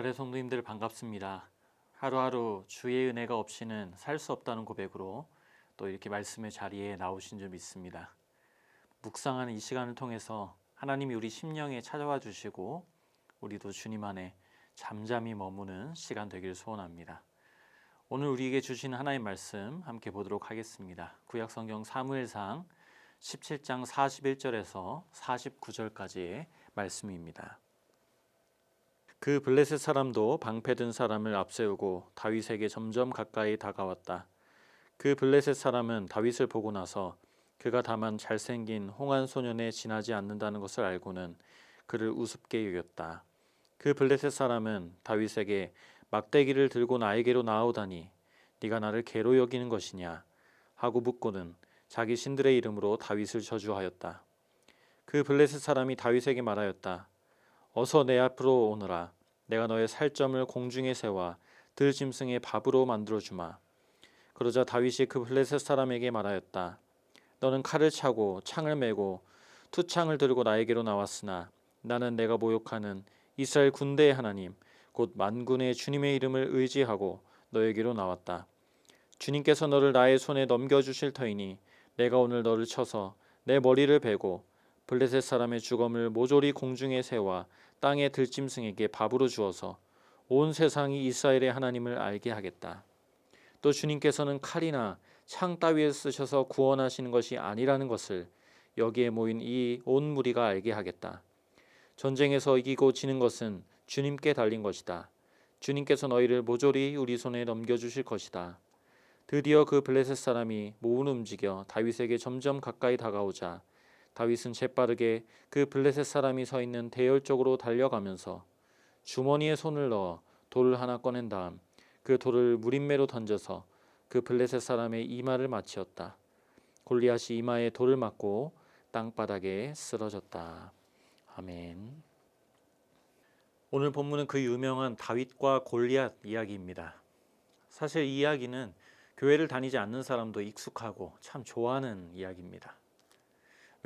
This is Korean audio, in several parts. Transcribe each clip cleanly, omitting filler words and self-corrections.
부활의 성도님들 반갑습니다. 하루하루 주의 은혜가 없이는 살 수 없다는 고백으로 또 이렇게 말씀의 자리에 나오신 줄 믿습니다. 묵상하는 이 시간을 통해서 하나님이 우리 심령에 찾아와 주시고 우리도 주님 안에 잠잠히 머무는 시간 되길 소원합니다. 오늘 우리에게 주신 하나님 말씀 함께 보도록 하겠습니다. 구약성경 사무엘상 17장 41절에서 49절까지의 말씀입니다. 그 블레셋 사람도 방패든 사람을 앞세우고 다윗에게 점점 가까이 다가왔다. 그 블레셋 사람은 다윗을 보고 나서 그가 다만 잘생긴 홍한 소년에 지나지 않는다는 것을 알고는 그를 우습게 여겼다. 그 블레셋 사람은 다윗에게 막대기를 들고 나에게로 나아오다니 네가 나를 개로 여기는 것이냐 하고 묻고는 자기 신들의 이름으로 다윗을 저주하였다. 그 블레셋 사람이 다윗에게 말하였다. 어서 내 앞으로 오너라. 내가 너의 살점을 공중에 세워 들짐승의 밥으로 만들어주마. 그러자 다윗이 그 블레셋 사람에게 말하였다. 너는 칼을 차고 창을 메고 투창을 들고 나에게로 나왔으나 나는 내가 모욕하는 이스라엘 군대의 하나님 곧 만군의 주님의 이름을 의지하고 너에게로 나왔다. 주님께서 너를 나의 손에 넘겨주실 터이니 내가 오늘 너를 쳐서 내 머리를 베고 블레셋 사람의 주검을 모조리 공중에 세워 땅의 들짐승에게 밥으로 주어서 온 세상이 이스라엘의 하나님을 알게 하겠다. 또 주님께서는 칼이나 창 따위를 쓰셔서 구원하시는 것이 아니라는 것을 여기에 모인 이 온 무리가 알게 하겠다. 전쟁에서 이기고 지는 것은 주님께 달린 것이다. 주님께서 너희를 모조리 우리 손에 넘겨주실 것이다. 드디어 그 블레셋 사람이 몸을 움직여 다윗에게 점점 가까이 다가오자 다윗은 재빠르게 그 블레셋 사람이 서 있는 대열 쪽으로 달려가면서 주머니에 손을 넣어 돌을 하나 꺼낸 다음 그 돌을 무림매로 던져서 그 블레셋 사람의 이마를 맞추었다. 골리앗이 이마에 돌을 맞고 땅바닥에 쓰러졌다. 아멘. 오늘 본문은 그 유명한 다윗과 골리앗 이야기입니다. 사실 이 이야기는 교회를 다니지 않는 사람도 익숙하고 참 좋아하는 이야기입니다.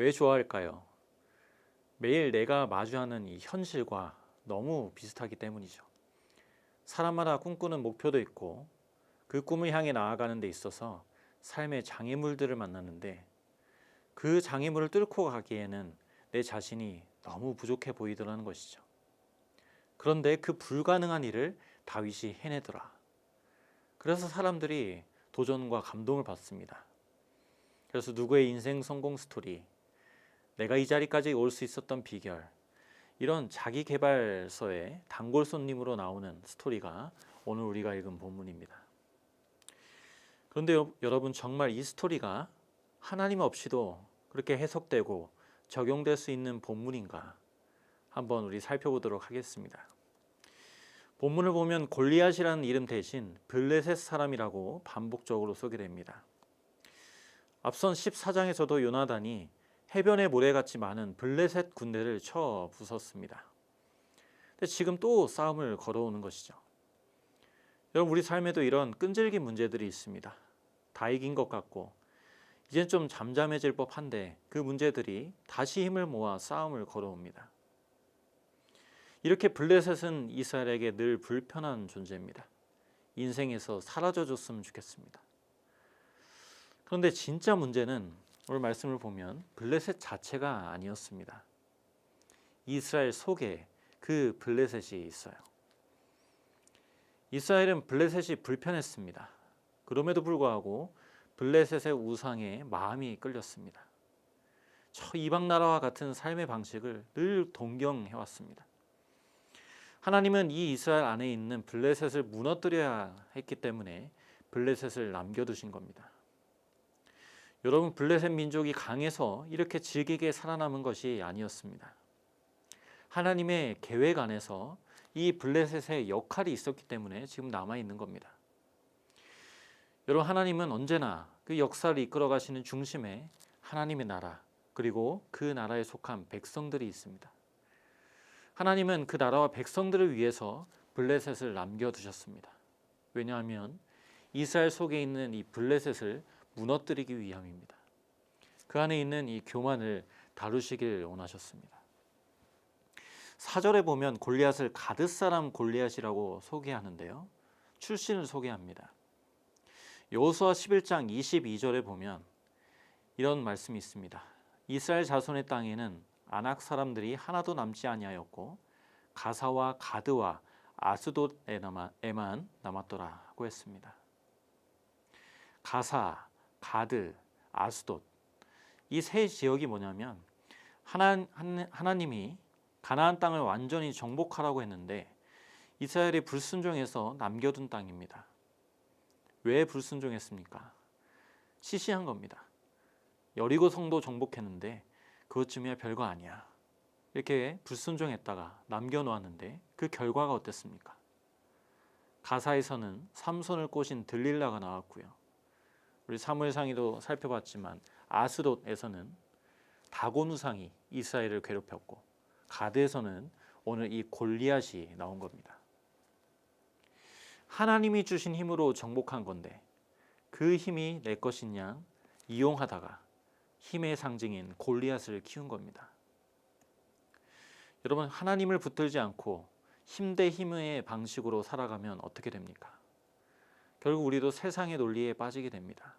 왜 좋아할까요? 매일 내가 마주하는 이 현실과 너무 비슷하기 때문이죠. 사람마다 꿈꾸는 목표도 있고 그 꿈을 향해 나아가는 데 있어서 삶의 장애물들을 만나는데 그 장애물을 뚫고 가기에는 내 자신이 너무 부족해 보이더라는 것이죠. 그런데 그 불가능한 일을 다윗이 해내더라. 그래서 사람들이 도전과 감동을 받습니다. 그래서 누구의 인생 성공 스토리, 내가 이 자리까지 올 수 있었던 비결, 이런 자기 개발서의 단골 손님으로 나오는 스토리가 오늘 우리가 읽은 본문입니다. 그런데 여러분, 정말 이 스토리가 하나님 없이도 그렇게 해석되고 적용될 수 있는 본문인가? 한번 우리 살펴보도록 하겠습니다. 본문을 보면 골리앗이라는 이름 대신 블레셋 사람이라고 반복적으로 소개됩니다. 앞선 14장에서도 요나단이 해변의 모래같이 많은 블레셋 군대를 쳐 부쉈습니다. 근데 지금 또 싸움을 걸어오는 것이죠. 여러분, 우리 삶에도 이런 끈질긴 문제들이 있습니다. 다 이긴 것 같고 이젠 좀 잠잠해질 법한데 그 문제들이 다시 힘을 모아 싸움을 걸어옵니다. 이렇게 블레셋은 이스라엘에게 늘 불편한 존재입니다. 인생에서 사라져줬으면 좋겠습니다. 그런데 진짜 문제는 오늘 말씀을 보면 블레셋 자체가 아니었습니다. 이스라엘 속에 그 블레셋이 있어요. 이스라엘은 블레셋이 불편했습니다. 그럼에도 불구하고 블레셋의 우상에 마음이 끌렸습니다. 저 이방 나라와 같은 삶의 방식을 늘 동경해왔습니다. 하나님은 이 이스라엘 안에 있는 블레셋을 무너뜨려야 했기 때문에 블레셋을 남겨두신 겁니다. 여러분, 블레셋 민족이 강해서 이렇게 질기게 살아남은 것이 아니었습니다. 하나님의 계획 안에서 이 블레셋의 역할이 있었기 때문에 지금 남아있는 겁니다. 여러분, 하나님은 언제나 그 역사를 이끌어 가시는 중심에 하나님의 나라, 그리고 그 나라에 속한 백성들이 있습니다. 하나님은 그 나라와 백성들을 위해서 블레셋을 남겨두셨습니다. 왜냐하면 이스라엘 속에 있는 이 블레셋을 무너뜨리기 위함입니다. 그 안에 있는 이 교만을 다루시길 원하셨습니다. 4절에 보면 골리앗을 가드 사람 골리앗이라고 소개하는데요. 출신을 소개합니다. 여호수아 11장 22절에 보면 이런 말씀이 있습니다. 이스라엘 자손의 땅에는 아낙 사람들이 하나도 남지 아니하였고 가사와 가드와 아스돗에만 남았더라고 했습니다. 가사, 가드, 아스돗 이 세 지역이 뭐냐면 하나님이 가나안 땅을 완전히 정복하라고 했는데 이스라엘이 불순종해서 남겨둔 땅입니다. 왜 불순종했습니까? 시시한 겁니다. 여리고 성도 정복했는데 그것쯤이야 별거 아니야. 이렇게 불순종했다가 남겨놓았는데 그 결과가 어땠습니까? 가사에서는 삼손을 꼬신 들릴라가 나왔고요. 우리 사무엘상에도 살펴봤지만 아스돗에서는 다곤 우상이 이스라엘을 괴롭혔고 가드에서는 오늘 이 골리앗이 나온 겁니다. 하나님이 주신 힘으로 정복한 건데 그 힘이 내 것인 양 이용하다가 힘의 상징인 골리앗을 키운 겁니다. 여러분, 하나님을 붙들지 않고 힘 대 힘의 방식으로 살아가면 어떻게 됩니까? 결국 우리도 세상의 논리에 빠지게 됩니다.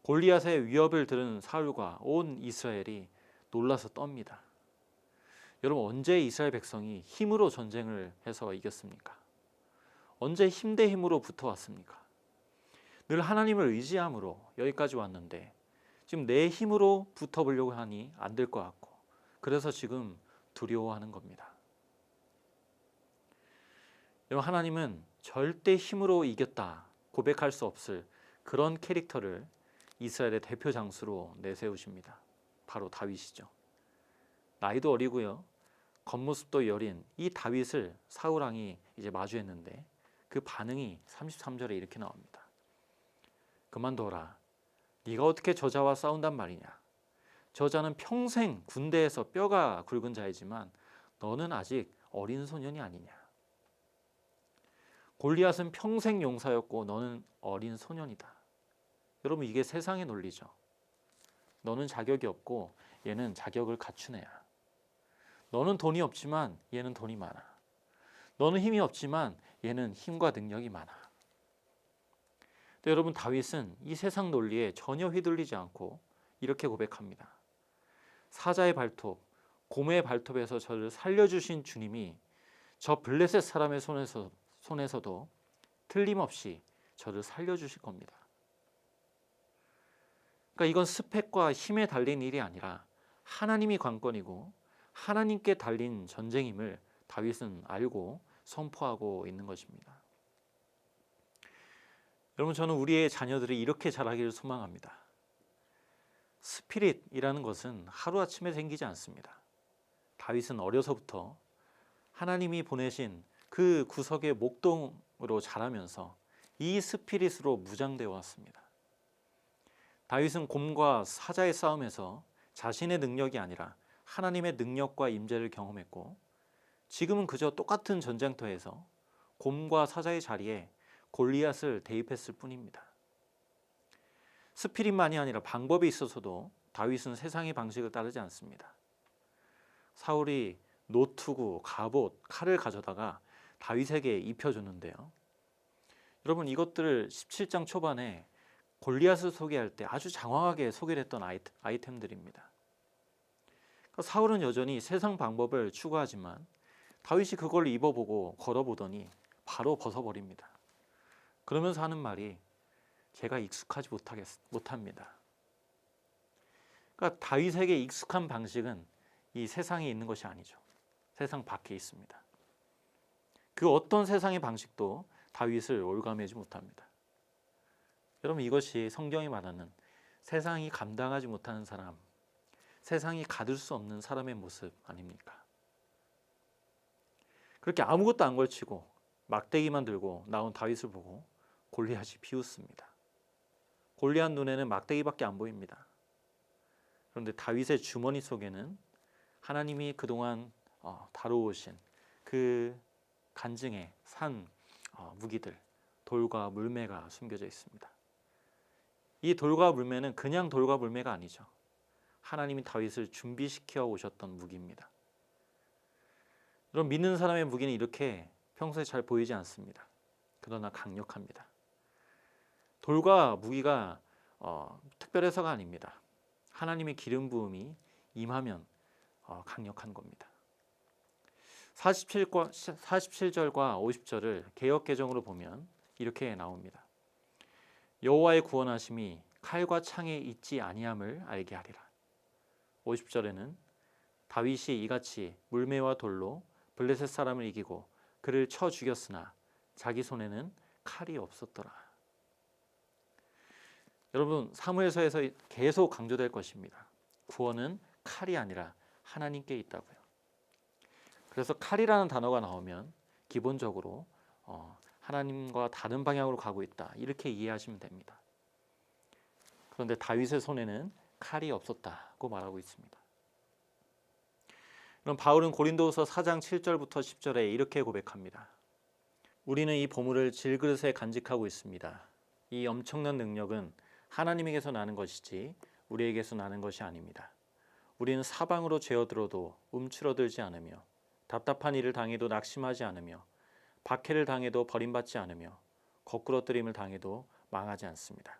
골리앗의 위협을 들은 사울과 온 이스라엘이 놀라서 떱니다. 여러분, 언제 이스라엘 백성이 힘으로 전쟁을 해서 이겼습니까? 언제 힘 대 힘으로 붙어왔습니까? 늘 하나님을 의지함으로 여기까지 왔는데 지금 내 힘으로 붙어보려고 하니 안 될 것 같고 그래서 지금 두려워하는 겁니다. 여러분, 하나님은 절대 힘으로 이겼다 고백할 수 없을 그런 캐릭터를 이스라엘의 대표 장수로 내세우십니다. 바로 다윗이죠. 나이도 어리고요. 겉모습도 여린 이 다윗을 사울 왕이 이제 마주했는데 그 반응이 33절에 이렇게 나옵니다. 그만둬라. 네가 어떻게 저자와 싸운단 말이냐. 저자는 평생 군대에서 뼈가 굵은 자이지만 너는 아직 어린 소년이 아니냐. 골리앗은 평생 용사였고 너는 어린 소년이다. 여러분, 이게 세상의 논리죠. 너는 자격이 없고 얘는 자격을 갖춘 애야. 너는 돈이 없지만 얘는 돈이 많아. 너는 힘이 없지만 얘는 힘과 능력이 많아. 근데 여러분, 다윗은 이 세상 논리에 전혀 휘둘리지 않고 이렇게 고백합니다. 사자의 발톱, 곰의 발톱에서 저를 살려주신 주님이 저 블레셋 사람의 손에서도 틀림없이 저를 살려주실 겁니다. 그러니까 이건 스펙과 힘에 달린 일이 아니라 하나님이 관건이고 하나님께 달린 전쟁임을 다윗은 알고 선포하고 있는 것입니다. 여러분, 저는 우리의 자녀들이 이렇게 자라기를 소망합니다. 스피릿이라는 것은 하루아침에 생기지 않습니다. 다윗은 어려서부터 하나님이 보내신 그 구석의 목동으로 자라면서 이 스피릿으로 무장되어 왔습니다. 다윗은 곰과 사자의 싸움에서 자신의 능력이 아니라 하나님의 능력과 임재를 경험했고 지금은 그저 똑같은 전쟁터에서 곰과 사자의 자리에 골리앗을 대입했을 뿐입니다. 스피릿만이 아니라 방법에 있어서도 다윗은 세상의 방식을 따르지 않습니다. 사울이 노투구, 갑옷, 칼을 가져다가 다윗에게 입혀줬는데요. 여러분, 이것들을 17장 초반에 골리앗을 소개할 때 아주 장황하게 소개를 했던 아이템들입니다. 그러니까 사울은 여전히 세상 방법을 추구하지만 다윗이 그걸 입어보고 걸어보더니 바로 벗어버립니다. 그러면서 하는 말이 제가 익숙하지 못합니다. 그러니까 다윗에게 익숙한 방식은 이 세상에 있는 것이 아니죠. 세상 밖에 있습니다. 그 어떤 세상의 방식도 다윗을 올가매지 못합니다. 여러분, 이것이 성경이 말하는 세상이 감당하지 못하는 사람, 세상이 가둘 수 없는 사람의 모습 아닙니까? 그렇게 아무것도 안 걸치고 막대기만 들고 나온 다윗을 보고 골리앗이 비웃습니다. 골리앗 눈에는 막대기밖에 안 보입니다. 그런데 다윗의 주머니 속에는 하나님이 그동안 다루오신 그 간증의 산 무기들, 돌과 물매가 숨겨져 있습니다. 이 돌과 물매는 그냥 돌과 물매가 아니죠. 하나님이 다윗을 준비시켜 오셨던 무기입니다. 여러분, 믿는 사람의 무기는 이렇게 평소에 잘 보이지 않습니다. 그러나 강력합니다. 돌과 무기가 특별해서가 아닙니다. 하나님의 기름 부음이 임하면 강력한 겁니다. 47절과 50절을 개역 개정으로 보면 이렇게 나옵니다. 여호와의 구원하심이 칼과 창에 있지 아니함을 알게 하리라. 50절에는 다윗이 이같이 물매와 돌로 블레셋 사람을 이기고 그를 쳐 죽였으나 자기 손에는 칼이 없었더라. 여러분, 사무엘서에서 계속 강조될 것입니다. 구원은 칼이 아니라 하나님께 있다고요. 그래서 칼이라는 단어가 나오면 기본적으로 하나님과 다른 방향으로 가고 있다, 이렇게 이해하시면 됩니다. 그런데 다윗의 손에는 칼이 없었다고 말하고 있습니다. 그럼 바울은 고린도후서 4장 7절부터 10절에 이렇게 고백합니다. 우리는 이 보물을 질그릇에 간직하고 있습니다. 이 엄청난 능력은 하나님에게서 나는 것이지 우리에게서 나는 것이 아닙니다. 우리는 사방으로 죄어들어도 움츠러들지 않으며 답답한 일을 당해도 낙심하지 않으며 박해를 당해도 버림받지 않으며 거꾸러뜨림을 당해도 망하지 않습니다.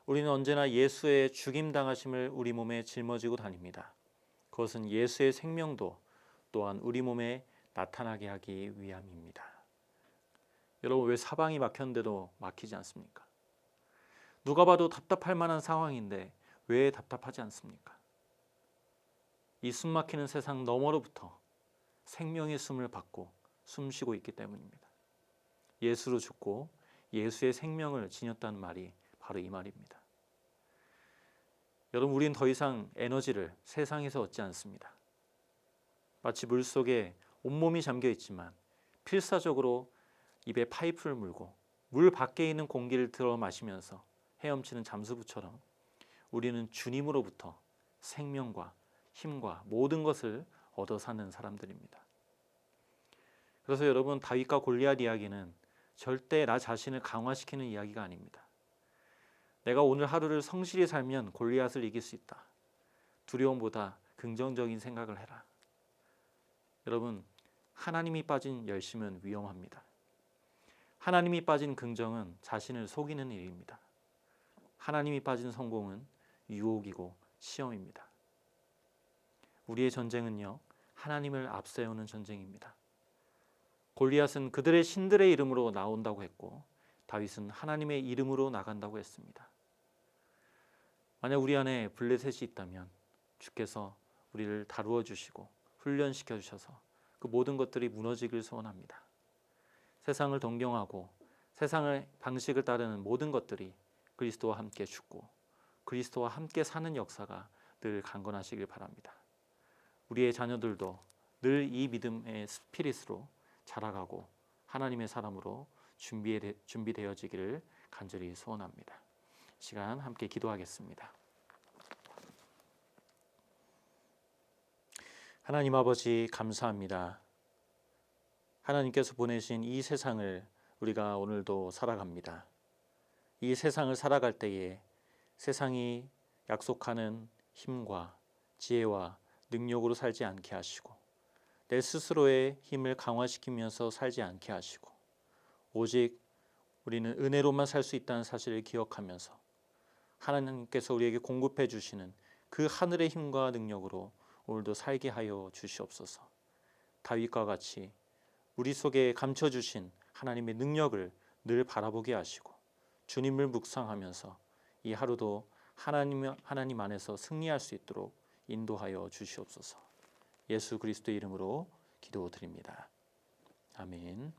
우리는 언제나 예수의 죽임당하심을 우리 몸에 짊어지고 다닙니다. 그것은 예수의 생명도 또한 우리 몸에 나타나게 하기 위함입니다. 여러분, 왜 사방이 막혔는데도 막히지 않습니까? 누가 봐도 답답할 만한 상황인데 왜 답답하지 않습니까? 이 숨막히는 세상 너머로부터 생명의 숨을 받고 숨쉬고 있기 때문입니다. 예수로 죽고 예수의 생명을 지녔다는 말이 바로 이 말입니다. 여러분, 우린 더 이상 에너지를 세상에서 얻지 않습니다. 마치 물속에 온몸이 잠겨 있지만 필사적으로 입에 파이프를 물고 물 밖에 있는 공기를 들어 마시면서 헤엄치는 잠수부처럼 우리는 주님으로부터 생명과 힘과 모든 것을 얻어 사는 사람들입니다. 그래서 여러분, 다윗과 골리앗 이야기는 절대 나 자신을 강화시키는 이야기가 아닙니다. 내가 오늘 하루를 성실히 살면 골리앗을 이길 수 있다. 두려움보다 긍정적인 생각을 해라. 여러분, 하나님이 빠진 열심은 위험합니다. 하나님이 빠진 긍정은 자신을 속이는 일입니다. 하나님이 빠진 성공은 유혹이고 시험입니다. 우리의 전쟁은요, 하나님을 앞세우는 전쟁입니다. 골리앗은 그들의 신들의 이름으로 나온다고 했고 다윗은 하나님의 이름으로 나간다고 했습니다. 만약 우리 안에 블레셋이 있다면 주께서 우리를 다루어 주시고 훈련시켜 주셔서 그 모든 것들이 무너지길 소원합니다. 세상을 동경하고 세상의 방식을 따르는 모든 것들이 그리스도와 함께 죽고 그리스도와 함께 사는 역사가 늘 강건하시길 바랍니다. 우리의 자녀들도 늘 이 믿음의 스피릿으로 자라가고 하나님의 사람으로 준비되어지기를 간절히 소원합니다. 시간 함께 기도하겠습니다. 하나님 아버지, 감사합니다. 하나님께서 보내신 이 세상을 우리가 오늘도 살아갑니다. 이 세상을 살아갈 때에 세상이 약속하는 힘과 지혜와 능력으로 살지 않게 하시고 내 스스로의 힘을 강화시키면서 살지 않게 하시고 오직 우리는 은혜로만 살 수 있다는 사실을 기억하면서 하나님께서 우리에게 공급해 주시는 그 하늘의 힘과 능력으로 오늘도 살게 하여 주시옵소서. 다윗과 같이 우리 속에 감춰주신 하나님의 능력을 늘 바라보게 하시고 주님을 묵상하면서 이 하루도 하나님 안에서 승리할 수 있도록 인도하여 주시옵소서. 예수 그리스도의 이름으로 기도드립니다. 아멘.